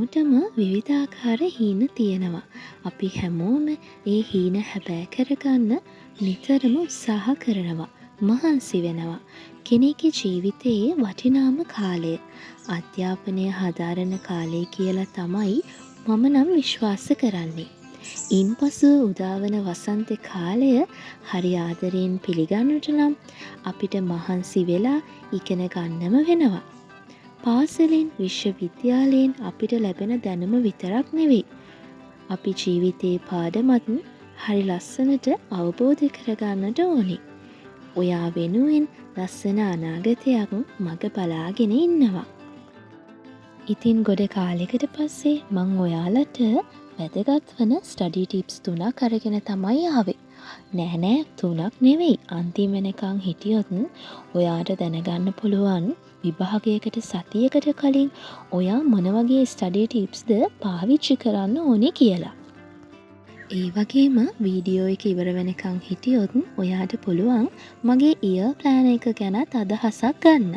හැමෝටම විවිධාකාර හීන තියෙනවා. අපි හැමෝම ඒ හීන හැබෑ කරගන්න නිතරම උත්සාහ කරනවා. මහන්සි වෙනවා. කෙනෙක්ගේ ජීවිතයේ වටිනාම කාලය අධ්‍යාපනය හදාරන කාලය කියලා තමයි මම නම් විශ්වාස කරන්නේ. ඉන්පසු උදාවන වසන්ත කාලය හරි ආදරයෙන් පිළිගන්නට නම් අපිට මහන්සි වෙලා ඉගෙන ගන්නම වෙනවා. පාසලෙන් විශ්වවිද්‍යාලයෙන් අපිට ලැබෙන දැනුම විතරක් නෙවෙයි. අපි ජීවිතයේ පාඩමත් හරි ලස්සනට අවබෝධ කරගන්නට ඕනේ. ඔයා වෙනුවෙන් ලස්සන අනාගතයක් මග බලාගෙන ඉන්නවා. ඉතින් ගොඩ කාලෙකට පස්සේ මං ඔයාලට වැදගත් වන ස්ටඩි ටිප්ස් 3ක් අරගෙන තමයි ආවේ. නෑ 3ක් නෙවෙයි. අන්තිම වෙනකන් හිටියොත් ඔයාට දැනගන්න පුළුවන් විභාගයකට සතියකට කලින් ඔයා මොන වගේ ස්ටඩි ටිප්ස්ද පාවිච්චි කරන්න ඕනේ කියලා. ඒ වගේම වීඩියෝ එක ඉවර වෙනකන් හිටියොත් ඔයාට පුළුවන් මගේ ඉයර් ප්ලෑන් එක ගැනත් අදහසක් ගන්න.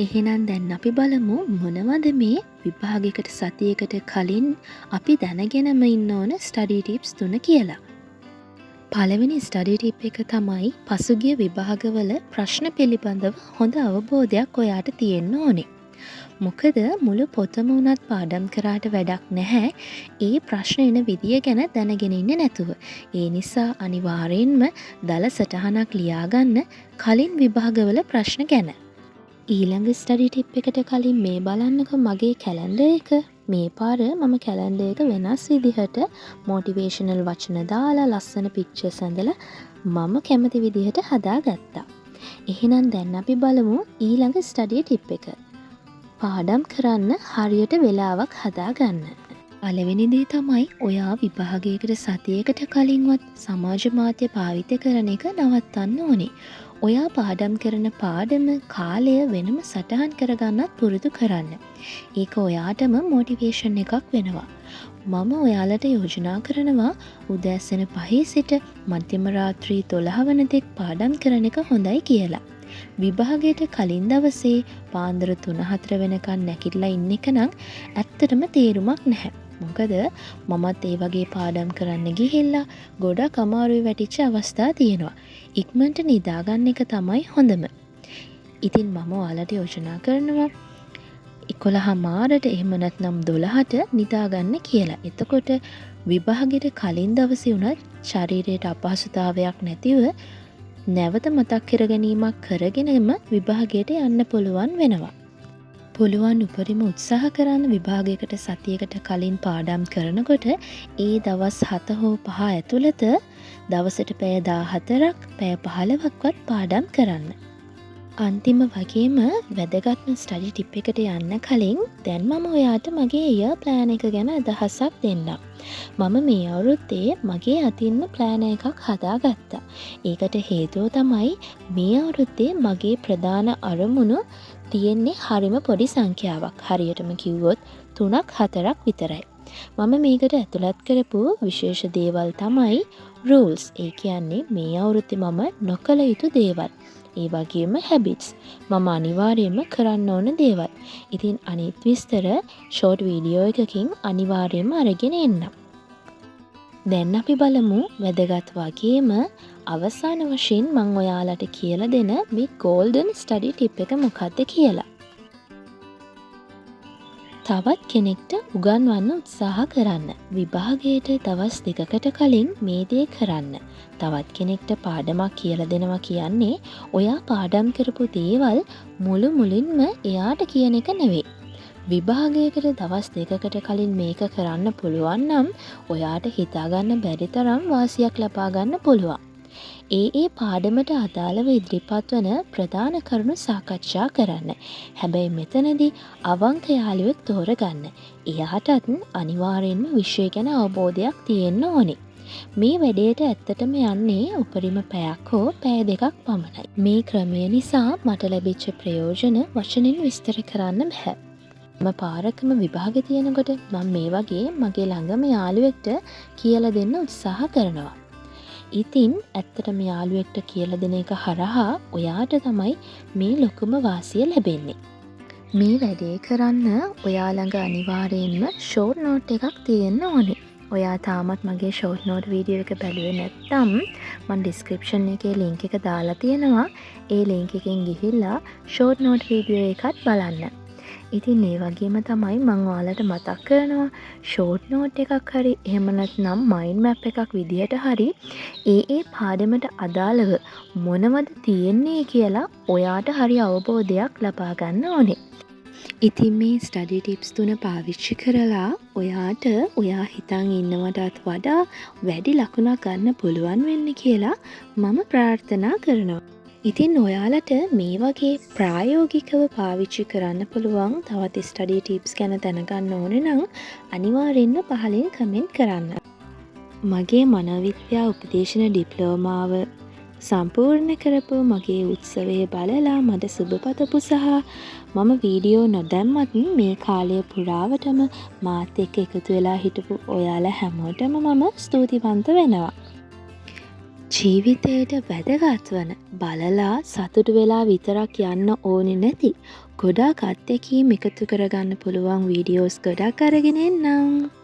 එහෙනම් දැන් අපි බලමු මොනවද මේ විභාගයකට සතියකට කලින් අපි දැනගෙනම ඉන්න ඕන ස්ටඩි ටිප්ස් 3 කියලා. පළවෙනි ස්ටඩි ටිප් එක තමයි පසුගිය විභාගවල ප්‍රශ්න පිළිබඳව හොඳ අවබෝධයක් ඔයාට තියෙන්න ඕනේ. මොකද මුළු පොතම උනත් පාඩම් කරාට වැඩක් නැහැ ඒ ප්‍රශ්න එන විදිය ගැන දැනගෙන ඉන්නේ නැතුව. ඒ නිසා අනිවාර්යෙන්ම දල සටහනක් ලියාගන්න කලින් විභාගවල ප්‍රශ්න ගැන. ඊළඟ ස්ටඩි ටිප් එකට කලින් මේ බලන්නකො මගේ කැලෙන්ඩර් එක. මේ පාර මම කැලෙන්ඩර් එක වෙනස් විදිහට මොටිවේෂනල් වචන දාලා ලස්සන පික්චර්ස් ඇඳලා මම කැමති විදිහට හදාගත්තා. එහෙනම් දැන් අපි බලමු ඊළඟ ස්ටඩි ටිප් එක. පාඩම් කරන්න හරියට වෙලාවක් හදාගන්න. පළවෙනි දේ තමයි ඔයා විභාගයකට සතියකට කලින්වත් සමාජ මාධ්‍ය භාවිත කරන එක නවත්තන්න ඕනේ. ඔයා පාඩම් කරන පාඩම කාලය වෙනම සටහන් කරගන්නත් පුරුදු කරන්න. ඒක ඔයාටම මොටිවේෂන් එකක් වෙනවා. මම ඔයාලට යෝජනා කරනවා උදෑසන 5 සිට මධ්‍යම රාත්‍රී 12 වනතෙක් පාඩම් කරන එක හොඳයි කියලා. විභාගයට කලින් දවසේ පාන්දර 3-4 වෙනකන් නැගිටලා ඉන්න එක නම් ඇත්තටම තේරුමක් නැහැ. මොකද මමත් ඒ වගේ පාඩම් කරන්න ගිහිල්ලා ගොඩක් අමාරුයි වැටිච්ච අවස්ථා තියෙනවා. ඉක්මනට නිදාගන්න එක තමයි හොඳම. ඉතින් මම ඔයාලට යෝජනා කරනවා 11:00ට එහෙම නැත්නම් 12ට නිදාගන්න කියලා. එතකොට විභාගෙට කලින් දවසේ උනත් ශරීරයට අපහසුතාවයක් නැතිව නැවත මතක් කර ගැනීමක් කරගෙනම විභාගයට යන්න පුළුවන් වෙනවා. පුළුවන් උපරිම උත්සාහ කරන්න විභාගයකට සතියකට කලින් පාඩම් කරනකොට ඒ දවස් 7 හෝ 5 ඇතුළත දවසට පැය 14ක් පැය 15ක්වත් පාඩම් කරන්න. අන්තිම වගේම වැදගත්ම ස්ටඩි ටිප් එකට යන්න කලින් දැන් මම ඔයාට මගේ ඉයර් ප්ලෑන් එක ගැන අදහසක් දෙන්නම්. මම මේ අවුරුද්දේ මගේ අතින්ම ප්ලෑන් එකක් හදාගත්තා. ඒකට හේතුව තමයි මේ අවුරුද්දේ මගේ ප්‍රධාන අරමුණු තියෙන්නේ හරිම පොඩි සංඛ්‍යාවක්. හරියටම කිව්වොත් 3-4ක් විතරයි. මම මේකට ඇතුළත් කරපු විශේෂ දේවල් තමයි rules. ඒ කියන්නේ මේ අවුරුද්දේ මම නොකළ යුතු දේවල්. ඒ වගේම habits. මම අනිවාර්යයෙන්ම කරන්න ඕන දේවල්. ඉතින් අනිත් විස්තර ෂෝට් වීඩියෝ එකකින් අනිවාර්යයෙන්ම අරගෙන එන්නම්. දැන් අපි බලමු වැදගත් වගේම අවසාන වශයෙන් මම ඔයාලට කියලා දෙන මේ golden study tip එක මොකක්ද කියලා. තවත් කෙනෙක්ට උගන්වන්න උත්සාහ කරන්න. විභාගයට දවස් 2කට කලින් මේ දේ කරන්න. තවත් කෙනෙක්ට පාඩමක් කියලා දෙනවා කියන්නේ ඔයා පාඩම් කරපු දේවල් මුලින්ම එයාට කියන එක නෙවෙයි. විභාගයකට දවස් 2කට කලින් මේක කරන්න පුළුවන් නම් ඔයාට හිතාගන්න බැරි තරම් වාසියක් ලබා ගන්න පුළුවන්. ඒ පාඩමට අදාළව ඉදිරිපත් වන ප්‍රධාන කරුණු සාකච්ඡා කරන්න. හැබැයි මෙතනදී අවංක යාළුවෙක් තෝරගන්න. එයාටත් අනිවාර්යෙන්ම විෂය ගැන අවබෝධයක් තියෙන්න ඕනේ. මේ වැඩේට ඇත්තටම යන්නේ උපරිම පැයක් හෝ පැය 2ක් පමණයි. මේ ක්‍රමය නිසා මට ලැබිච්ච ප්‍රයෝජන වචනෙන් විස්තර කරන්න බෑ. පාරකම විභාග තියෙනකොට මම මේ වගේ මගේ ළඟම යාළුවෙක්ට කියලා දෙන්න උත්සාහ කරනවා. ඉතින් ඇත්තටම යාළුවෙක්ට කියලා දෙන එක හරහා ඔයාට තමයි මේ ලොකුම වාසිය ලැබෙන්නේ. මේ වැඩේ කරන්න ඔයා ළඟ අනිවාර්යයෙන්ම ෂෝට් නෝට් එකක් තියෙන්න ඕනේ. ඔයා තාමත් මගේ ෂෝට් නෝට් වීඩියෝ එක බැලුවේ නැත්නම් මම ඩිස්ක්‍රිප්ෂන් එකේ ලින්ක් එක දාලා තියෙනවා. ඒ ලින්ක් එකෙන් ගිහිල්ලා ෂෝට් නෝට් වීඩියෝ එකත් බලන්න. ඉතින් ඒ වගේම තමයි මම ඔයාලට මතක් කරනවා ෂෝට් නෝට් එකක් හරි එහෙම නැත්නම් මයින්ඩ් මැප් එකක් විදියට හරි ඒ පාඩමට අදාළව මොනවද තියෙන්නේ කියලා ඔයාට හරි අවබෝධයක් ලබා ගන්න ඕනේ. ඉතින් මේ ස්ටඩි ටිප්ස් 3 පාවිච්චි කරලා ඔයාට ඔයා හිතන් ඉන්නවටත් වඩා වැඩි ලකුණක් ගන්න පුළුවන් වෙන්න කියලා මම ප්‍රාර්ථනා කරනවා. ඉතින් ඔයාලට මේ වගේ ප්‍රායෝගිකව පාවිච්චි කරන්න පුළුවන් තවත් ස්ටඩි ටිප්ස් ගැන දැනගන්න ඕන නම් අනිවාර්යෙන්ම පහලින් කමෙන්ට් කරන්න. මගේ මනෝවිද්‍යා උපදේශන ඩිප්ලෝමාව සම්පූර්ණ කරපු මගේ උත්සවයේ බලලා මට සුබපතපු සහ මම වීඩියෝ නොදැම්මත් මේ කාලය පුරාවටම මාත් එක්ක එකතු වෙලා හිටපු ඔයාලා හැමෝටම මම ස්තුතිවන්ත වෙනවා. ජීවිතයට වැදගත් වන බලලා සතුටු වෙලා විතරක් යන්න ඕනේ නැති ගොඩාක් අත්දැකීම් එකතු කරගන්න පුළුවන් වීඩියෝස් ගොඩක් අරගෙන එන්නම්.